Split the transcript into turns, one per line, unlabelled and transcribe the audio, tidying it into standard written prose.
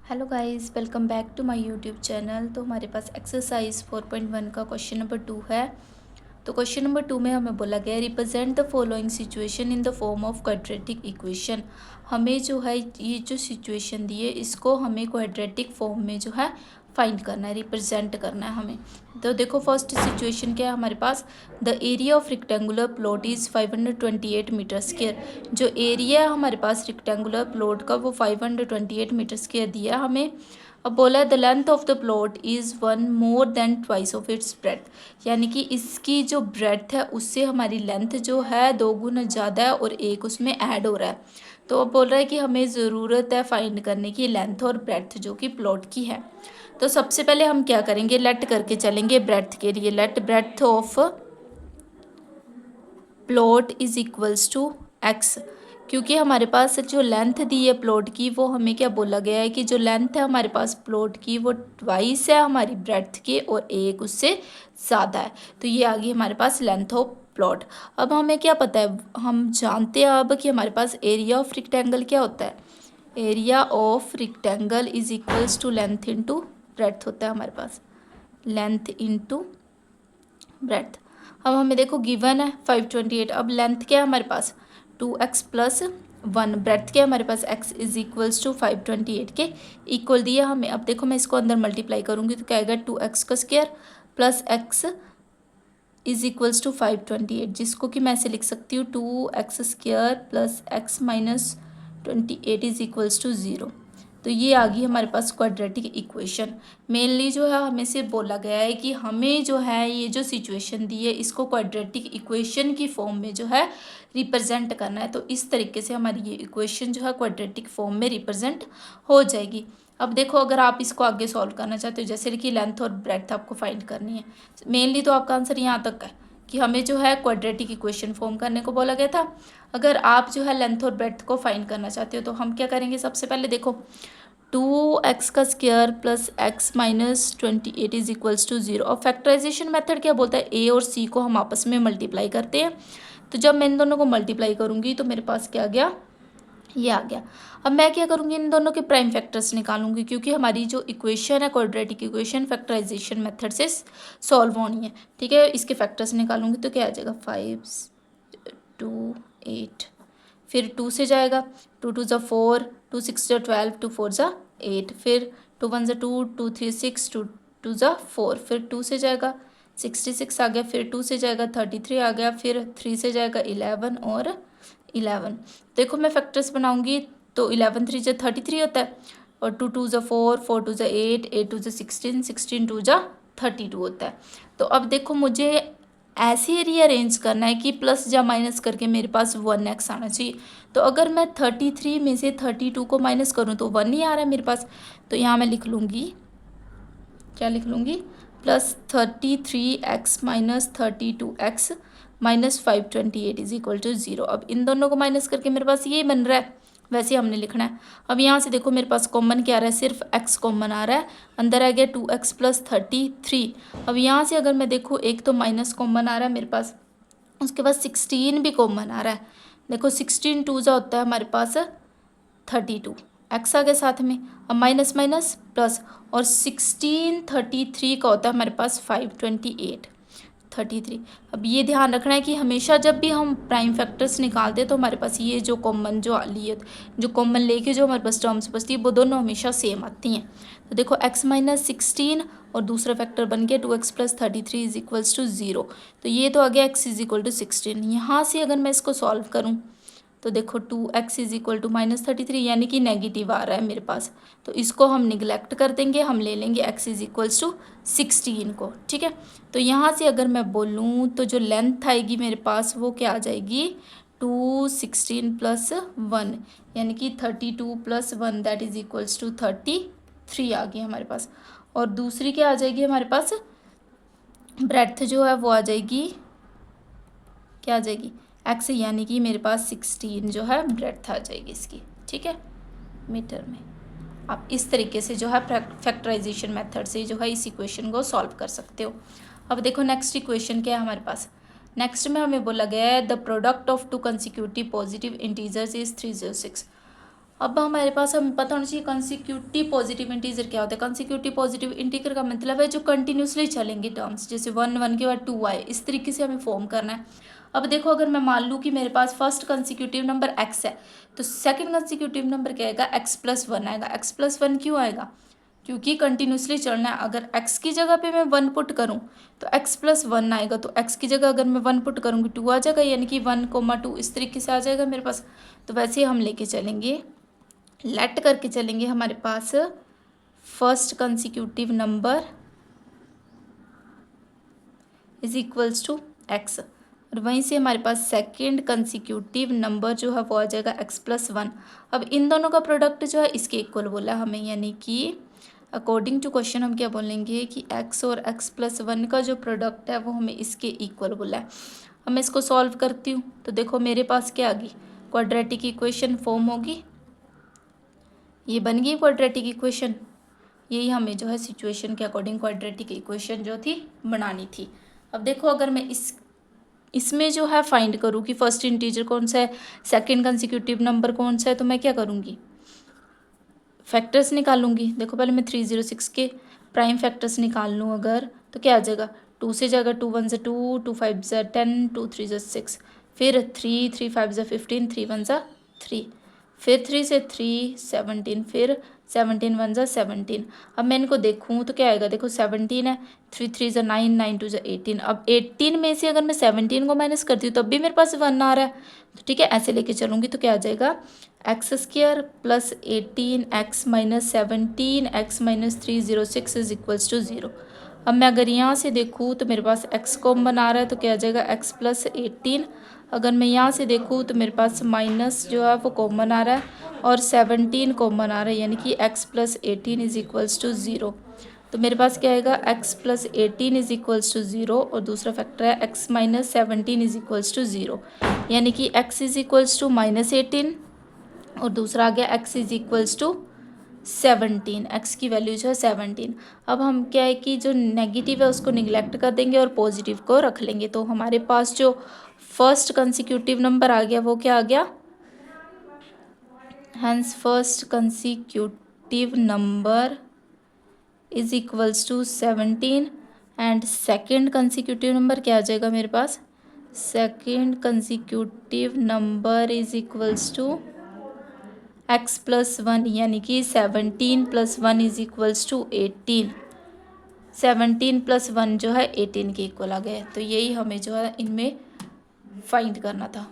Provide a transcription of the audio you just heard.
Hello guys, welcome back to my YouTube channel. तो हमारे पास exercise 4.1 का क्वेश्चन नंबर 2 है। तो क्वेश्चन नंबर 2 में हमें बोला गया represent the following situation in the form of quadratic equation. हमें जो है ये जो सिचुएशन दी है इसको हमें क्वाड्रेटिक फॉर्म में जो है फाइंड करना है, रिप्रेजेंट करना है हमें। तो देखो फर्स्ट सिचुएशन क्या है हमारे पास, the area of rectangular plot is 528 metre square. जो एरिया है हमारे पास रेक्टेंगुलर प्लॉट का वो 528 मीटर स्क्वायर दिया हमें। अब बोला है the length of the plot is 1 more than twice of its breath, यानी कि इसकी जो ब्रेथ है उससे हमारी लेंथ जो है 2 गुना ज़्यादा है और 1 उसमें ऐड हो रहा है। तो अब बोल रहा है कि हमें ज़रूरत है फाइंड करने की लेंथ और ब्रेथ जो कि प्लॉट की है। तो सबसे पहले हम क्या करेंगे, लेट करके चलेंगे ब्रेथ के लिए। Let breadth of plot is equals to x, क्योंकि हमारे पास जो लेंथ दी है प्लॉट की वो हमें क्या बोला गया है कि जो लेंथ है हमारे पास प्लॉट की वो ट्वाइस है हमारी ब्रेथ के और 1 उससे ज़्यादा है। तो ये आ गई हमारे पास लेंथ ऑफ प्लॉट। अब हमें क्या पता है, हम जानते हैं अब कि हमारे पास एरिया ऑफ रेक्टेंगल क्या होता है। Area of rectangle is equals to length into breadth होता है हमारे पास, लेंथ इंटू ब्रेथ। अब हमें देखो गिवन है 528। अब लेंथ क्या है हमारे पास 2x प्लस 1, ब्रेथ क्या है हमारे पास x इज इक्वल्स टू 528 के इक्वल दिया हमें। अब देखो मैं इसको अंदर मल्टीप्लाई करूँगी तो क्या आएगा 2x का square plus x is equals to 528, जिसको कि मैं ऐसे लिख सकती हूँ 2x square plus x minus 28 is equals to 0। तो ये आ गई हमारे पास क्वाड्रेटिक इक्वेशन। मेनली जो है हमें से बोला गया है कि हमें जो है ये जो सिचुएशन दी है इसको क्वाड्रेटिक इक्वेशन की फॉर्म में जो है रिप्रेजेंट करना है। तो इस तरीके से हमारी ये इक्वेशन जो है क्वाड्रेटिक फॉर्म में रिप्रेजेंट हो जाएगी। अब देखो अगर आप इसको आगे सॉल्व करना चाहते हो, जैसे कि लेंथ और ब्रेथ आपको फाइंड करनी है, मेनली तो आपका आंसर यहाँ तक है कि हमें जो है क्वाड्रेटिक इक्वेशन फॉर्म करने को बोला गया था। अगर आप जो है लेंथ और ब्रेथ को फाइंड करना चाहते हो तो हम क्या करेंगे, सबसे पहले देखो 2x का square plus x minus 28 is equals to 0। और फैक्टराइजेशन मेथड क्या बोलता है, a और c को हम आपस में मल्टीप्लाई करते हैं। तो जब मैं इन दोनों को मल्टीप्लाई करूँगी तो मेरे पास क्या आ गया, ये आ गया। अब मैं क्या करूँगी, इन दोनों के प्राइम फैक्टर्स निकालूंगी, क्योंकि हमारी जो इक्वेशन है क्वाड्रेटिक इक्वेशन फैक्टराइजेशन मेथड से सॉल्व होनी है। ठीक है, इसके फैक्टर्स निकालूंगी तो क्या आ जाएगा 5 2 8, फिर 2 से जाएगा 2 2 ज़ा 4, 2 6 ज़ा 12, 2 4 ज़ा 8, फिर 2 1 ज़ा 2, 2 3 6, 2 2 ज़ा 4, फिर 2 से जाएगा 66 आ गया, फिर 2 से जाएगा 33 आ गया, फिर 3 से जाएगा 11 और 11। देखो मैं फैक्टर्स बनाऊंगी तो 11 3 ज़ा 33 होता है, और 2 2 ज़ा 4, 4 2 ज़ा 8, 8 2 ज़ा 16, 16 2 ज़ा 32 होता है। तो अब देखो मुझे ऐसे ही रीअरेंज करना है कि प्लस या माइनस करके मेरे पास 1x आना चाहिए। तो अगर मैं 33 में से 32 को माइनस करूँ तो 1 ही आ रहा है मेरे पास। तो यहाँ मैं लिख लूँगी, क्या लिख लूँगी, plus 33x minus 32x minus 528 is equal to 0। अब इन दोनों को माइनस करके मेरे पास ये बन रहा है, वैसे हमने लिखना है। अब यहाँ से देखो मेरे पास कॉमन क्या आ रहा है, सिर्फ x कॉमन आ रहा है, अंदर आ गया 2x प्लस 33। अब यहाँ से अगर मैं देखूँ एक तो माइनस कॉमन आ रहा है मेरे पास, उसके बाद 16 भी कॉमन आ रहा है। देखो 16 2 जा होता है हमारे पास 32, एक्स आ गया साथ में, अब माइनस माइनस प्लस, और 1633 का होता है हमारे पास 528 33। अब ये ध्यान रखना है कि हमेशा जब भी हम प्राइम फैक्टर्स निकालते हैं तो हमारे पास ये जो कॉमन जो कॉमन लेके जो हमारे पास टर्म्स बचती है वो दोनों हमेशा सेम आती हैं। तो देखो x माइनस 16 और दूसरा फैक्टर बन गया 2x plus 33 is equals to 0। तो ये तो आ गया x इज इक्वल टू 16। यहाँ से अगर मैं इसको सॉल्व करूँ तो देखो 2x is equal to minus 33, यानी कि नेगेटिव आ रहा है मेरे पास। तो इसको हम निगलेक्ट कर देंगे, हम ले लेंगे x इज इक्वल्स टू 16 को। ठीक है, तो यहाँ से अगर मैं बोलूँ तो जो लेंथ आएगी मेरे पास वो क्या आ जाएगी 2 16 प्लस 1, यानी कि 32 plus 1 that is equals to 33 आ गई हमारे पास। और दूसरी क्या आ जाएगी हमारे पास, ब्रेथ जो है वो आ जाएगी, क्या आ जाएगी x, यानी कि मेरे पास 16 जो है ब्रेथ आ जाएगी इसकी। ठीक है, मीटर में। आप इस तरीके से जो है फैक्टराइजेशन मेथड से जो है इस इक्वेशन को सॉल्व कर सकते हो। अब देखो नेक्स्ट इक्वेशन क्या है हमारे पास, नेक्स्ट में हमें बोला गया है the product of to consecutive positive integers is 306। अब हमारे पास हमें पता होना चाहिए कंसेक्यूटिव पॉजिटिव इंटीजर क्या होता है। कंसेक्यूटिव पॉजिटिव इंटीजर का मतलब है जो कंटिन्यूसली चलेंगे टर्म्स, जैसे 1 के बाद 2 आए, इस तरीके से हमें फॉर्म करना है। अब देखो अगर मैं मान लूँ कि मेरे पास फर्स्ट कंसेक्यूटिव नंबर x है, तो सेकंड कंसेक्यूटिव नंबर क्या आएगा, x+1 आएगा। x+1 क्यों आएगा, क्योंकि कंटिन्यूसली चलना है। अगर x की जगह पे मैं 1 पुट करूँ तो x+1 आएगा, तो x की जगह अगर मैं 1 पुट करूँगी 2 आ जाएगा, यानी कि 1, 2 इस तरीके से आ जाएगा मेरे पास। तो वैसे ही हम लेके चलेंगे, लेट करके चलेंगे हमारे पास first consecutive number is equals to x, और वहीं से हमारे पास सेकेंड कंसेक्यूटिव नंबर जो है वो आ जाएगा x+1। अब इन दोनों का प्रोडक्ट जो है इसके इक्वल बोला हमें, यानी कि अकॉर्डिंग टू क्वेश्चन हम क्या बोलेंगे कि x और x+1 का जो प्रोडक्ट है वो हमें इसके इक्वल बोला है। अब मैं इसको सॉल्व करती हूँ, तो देखो मेरे पास क्या आ गई, क्वाड्रेटिक इक्वेशन फॉर्म होगी, ये बन गई क्वाड्रेटिक इक्वेशन। यही हमें जो है सिचुएशन के अकॉर्डिंग क्वाड्रेटिक इक्वेशन जो थी बनानी थी। अब देखो अगर मैं इसमें जो है फाइंड करूँ कि फर्स्ट इंटीजर कौन सा है, सेकंड कंसेक्यूटिव नंबर कौन सा है, तो मैं क्या करूँगी, फैक्टर्स निकालूंगी। देखो पहले मैं 306 के प्राइम फैक्टर्स निकाल लूँ अगर, तो क्या आ जाएगा, 2 से जाएगा, 2 1 ज़ा 2, 2 5 ज़ा 10, 2 3 ज़ा 6, फिर 3 3 5 ज़ा 15, 3 1 ज़ा 3, फिर 3 से 3 17, फिर 17 1 ज़ा 17। अब मैं इनको देखूँ तो क्या आएगा, देखो 17 है, 3 3 ज़ा 9, 9 2 ज़ा 18। अब 18 में से अगर मैं 17 को माइनस करती हूँ तब भी मेरे पास 1 आ रहा है, तो ठीक है ऐसे लेके चलूँगी। तो क्या आ जाएगा, x² plus 18 x minus 17 x minus 306 is equals to 0। अब मैं अगर यहाँ से देखूँ तो मेरे पास x कॉमन आ रहा है, तो क्या आ जाएगा x प्लस 18। अगर मैं यहाँ से देखूँ तो मेरे पास माइनस जो है वो कॉमन आ रहा है और 17 कॉमन आ रहा है, यानी कि x plus 18 is equals to 0। तो मेरे पास क्या आएगा, x plus 18 is equals to 0, और दूसरा फैक्टर है x minus 17 is equals to 0, यानी कि x इज इक्वल्स टू -18 और दूसरा आ गया x is equals to 17, x की वैल्यू जो है 17। अब हम क्या है कि जो नेगेटिव है उसको निगलेक्ट कर देंगे और पॉजिटिव को रख लेंगे, तो हमारे पास जो फर्स्ट कंसेक्यूटिव नंबर आ गया वो क्या आ गया, hence first consecutive number is equals to 17 and second consecutive number क्या आ जाएगा मेरे पास, second consecutive number is equals to x+1, यानी कि 17 + 1 इज इक्वल्स टू 18। 17 + 1 जो है 18 के इक्वल आ गए। तो यही हमें जो है इनमें फाइंड करना था।